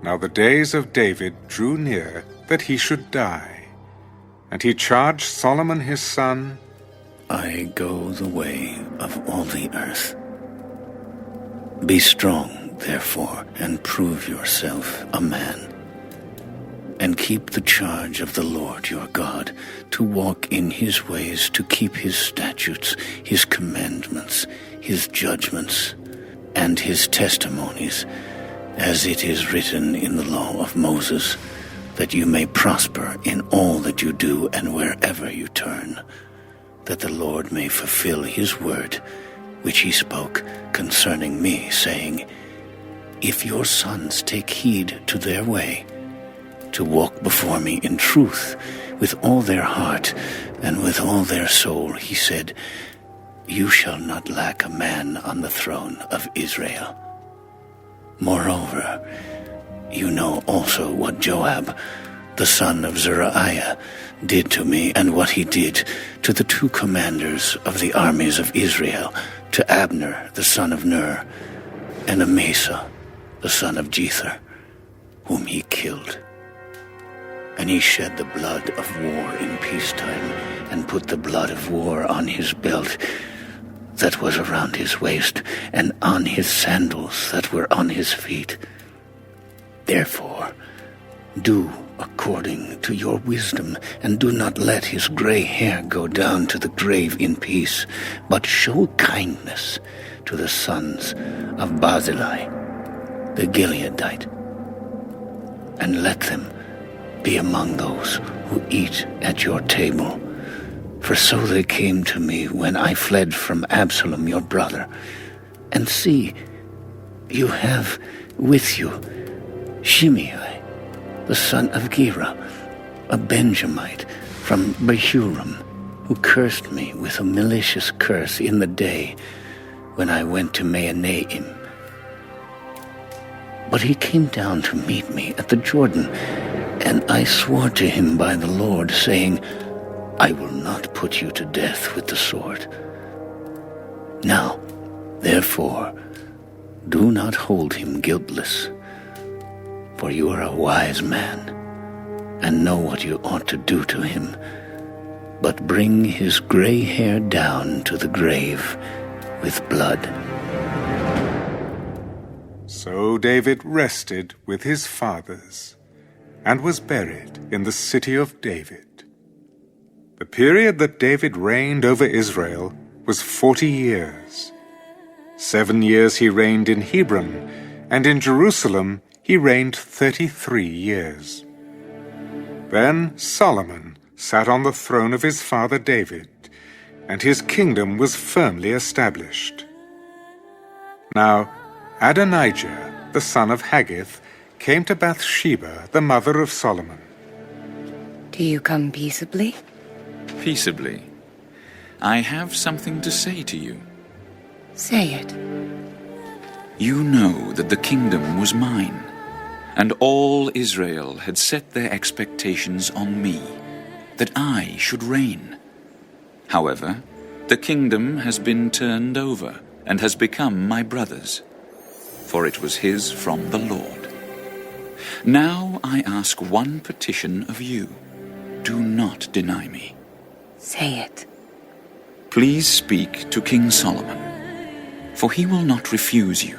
Now the days of David drew near that he should die. And he charged Solomon his son, I go the way of all the earth. Be strong, therefore, and prove yourself a man. And keep the charge of the Lord your God, to walk in his ways, to keep his statutes, his commandments, his judgments, and his testimonies, as it is written in the law of Moses, that you may prosper in all that you do and wherever you turn, that the Lord may fulfill his word, which he spoke concerning me, saying, If your sons take heed to their way, to walk before me in truth with all their heart and with all their soul, he said, you shall not lack a man on the throne of Israel. Moreover, you know also what Joab, the son of Zeruiah, did to me, and what he did to the 2 commanders of the armies of Israel, to Abner, the son of Ner, and Amasa, the son of Jether, whom he killed. And he shed the blood of war in peacetime, and put the blood of war on his belt that was around his waist, and on his sandals that were on his feet. Therefore, do according to your wisdom, and do not let his gray hair go down to the grave in peace, but show kindness to the sons of Barzillai, the Gileadite, and let them be among those who eat at your table. For so they came to me when I fled from Absalom your brother. And see, you have with you Shimei, the son of Gera, a Benjamite from Behurim, who cursed me with a malicious curse in the day when I went to Mahanaim. But he came down to meet me at the Jordan, and I swore to him by the Lord, saying, I will not put you to death with the sword. Now, therefore, do not hold him guiltless, for you are a wise man, and know what you ought to do to him, but bring his gray hair down to the grave with blood. So David rested with his fathers, and was buried in the city of David. The period that David reigned over Israel was 40 years. 7 years he reigned in Hebron, and in Jerusalem he reigned 33 years. Then Solomon sat on the throne of his father David, and his kingdom was firmly established. Now Adonijah, the son of Haggith, came to Bathsheba, the mother of Solomon. Do you come peaceably? Peaceably. I have something to say to you. Say it. You know that the kingdom was mine, and all Israel had set their expectations on me, that I should reign. However, the kingdom has been turned over, and has become my brother's, for it was his from the Lord. Now I ask one petition of you. Do not deny me. Say it. Please speak to King Solomon, for he will not refuse you,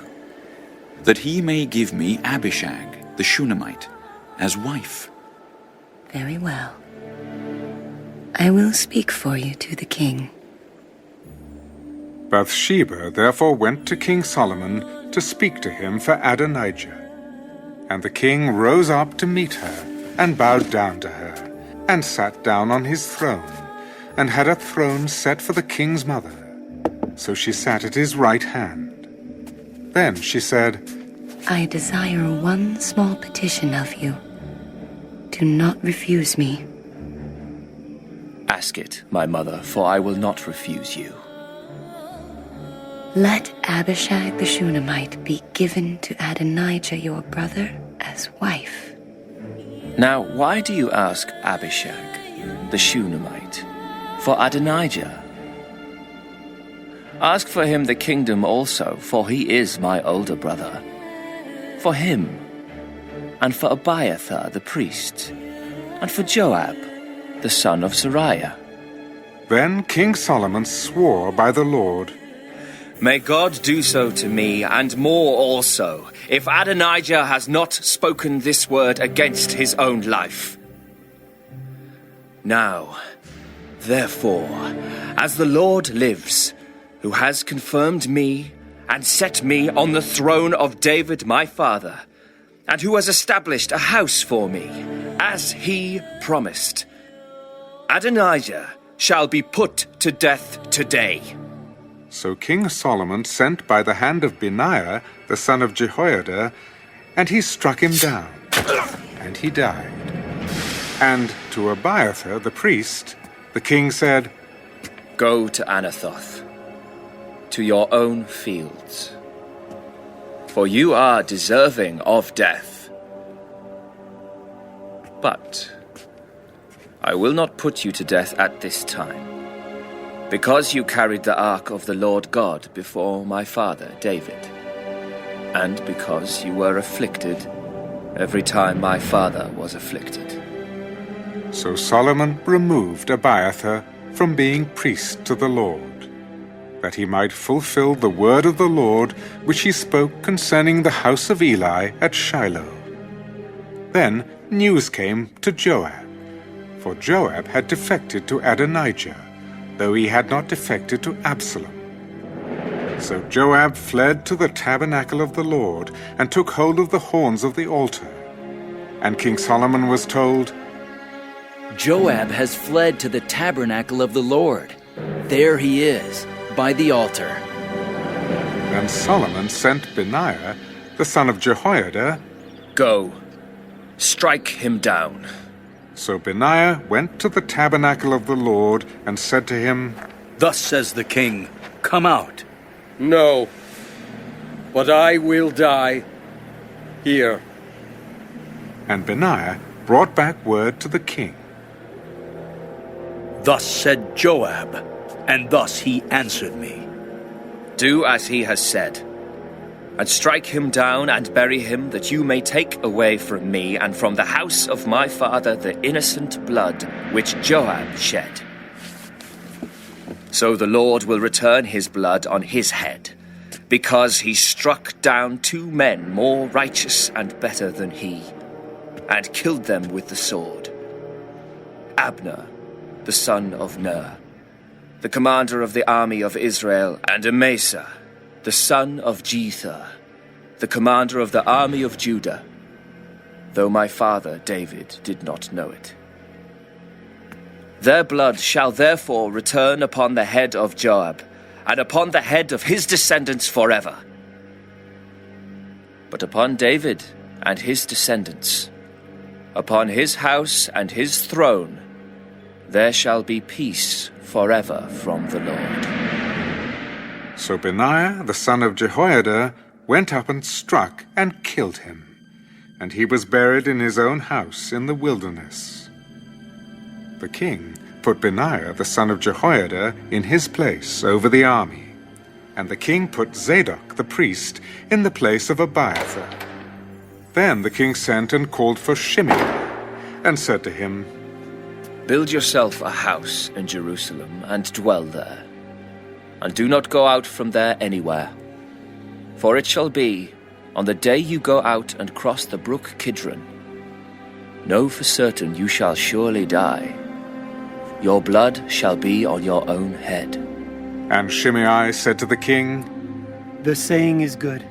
that he may give me Abishag, the Shunammite, as wife. Very well. I will speak for you to the king. Bathsheba therefore went to King Solomon to speak to him for Adonijah. And the king rose up to meet her, and bowed down to her, and sat down on his throne, and had a throne set for the king's mother. So she sat at his right hand. Then she said, I desire one small petition of you. Do not refuse me. Ask it, my mother, for I will not refuse you. Let Abishag the Shunammite be given to Adonijah your brother as wife. Now, why do you ask Abishag, the Shunammite, for Adonijah? Ask for him the kingdom also, for he is my older brother. For him, and for Abiathar the priest, and for Joab, the son of Zeruiah. Then King Solomon swore by the Lord, May God do so to me, and more also, if Adonijah has not spoken this word against his own life. Now, therefore, as the Lord lives, who has confirmed me and set me on the throne of David my father, and who has established a house for me, as he promised, Adonijah shall be put to death today. So King Solomon sent by the hand of Benaiah, the son of Jehoiada, and he struck him down, and he died. And to Abiathar the priest, the king said, Go to Anathoth, to your own fields, for you are deserving of death. But I will not put you to death at this time, because you carried the ark of the Lord God before my father David, and because you were afflicted every time my father was afflicted. So Solomon removed Abiathar from being priest to the Lord, that he might fulfill the word of the Lord which he spoke concerning the house of Eli at Shiloh. Then news came to Joab, for Joab had defected to Adonijah, though he had not defected to Absalom. So Joab fled to the tabernacle of the Lord, and took hold of the horns of the altar. And King Solomon was told, Joab has fled to the tabernacle of the Lord. There he is, by the altar. Then Solomon sent Benaiah, the son of Jehoiada. Go, strike him down. So Benaiah went to the tabernacle of the Lord, and said to him, Thus says the king, Come out. No, but I will die here. And Benaiah brought back word to the king. Thus said Joab, and thus he answered me. Do as he has said, and strike him down and bury him, that you may take away from me and from the house of my father the innocent blood which Joab shed. So the Lord will return his blood on his head, because he struck down 2 men more righteous and better than he, and killed them with the sword. Abner, the son of Ner, the commander of the army of Israel, and Amasa, the son of Jether, the commander of the army of Judah, though my father David did not know it. Their blood shall therefore return upon the head of Joab, and upon the head of his descendants forever. But upon David and his descendants, upon his house and his throne, there shall be peace forever from the Lord. So Benaiah, the son of Jehoiada, went up and struck and killed him, and he was buried in his own house in the wilderness. The king put Benaiah, the son of Jehoiada, in his place over the army, and the king put Zadok the priest in the place of Abiathar. Then the king sent and called for Shimei, and said to him, Build yourself a house in Jerusalem, and dwell there, and do not go out from there anywhere. For it shall be, on the day you go out and cross the brook Kidron, know for certain you shall surely die. Your blood shall be on your own head. And Shimei said to the king, The saying is good.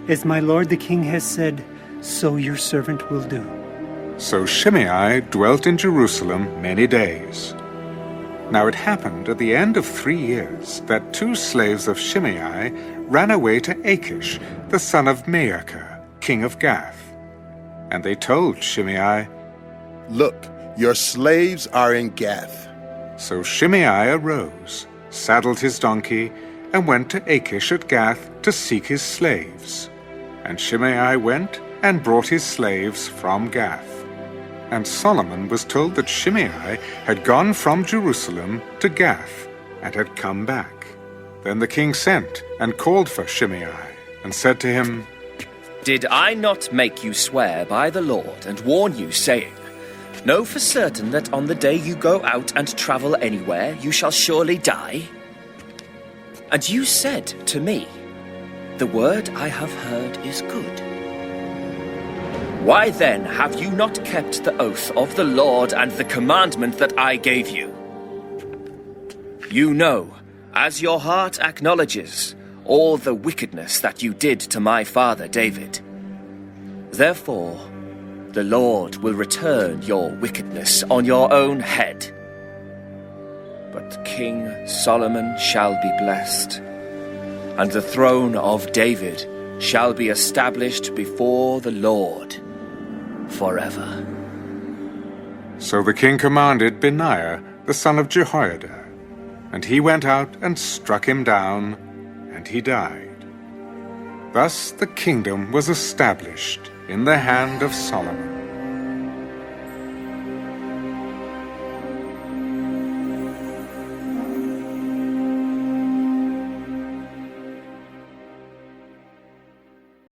As my lord the king has said, so your servant will do. So Shimei dwelt in Jerusalem many days. Now it happened at the end of 3 years that 2 slaves of Shimei ran away to Achish, the son of Maacah, king of Gath. And they told Shimei, Look, your slaves are in Gath. So Shimei arose, saddled his donkey, and went to Achish at Gath to seek his slaves. And Shimei went and brought his slaves from Gath. And Solomon was told that Shimei had gone from Jerusalem to Gath, and had come back. Then the king sent and called for Shimei, and said to him, Did I not make you swear by the Lord and warn you, saying, know for certain that on the day you go out and travel anywhere, you shall surely die? And you said to me, the word I have heard is good. Why then have you not kept the oath of the Lord and the commandment that I gave you? You know, as your heart acknowledges, all the wickedness that you did to my father David. Therefore, the Lord will return your wickedness on your own head. But King Solomon shall be blessed, and the throne of David shall be established before the Lord forever. So the king commanded Benaiah, the son of Jehoiada, and he went out and struck him down, and he died. Thus the kingdom was established in the hand of Solomon.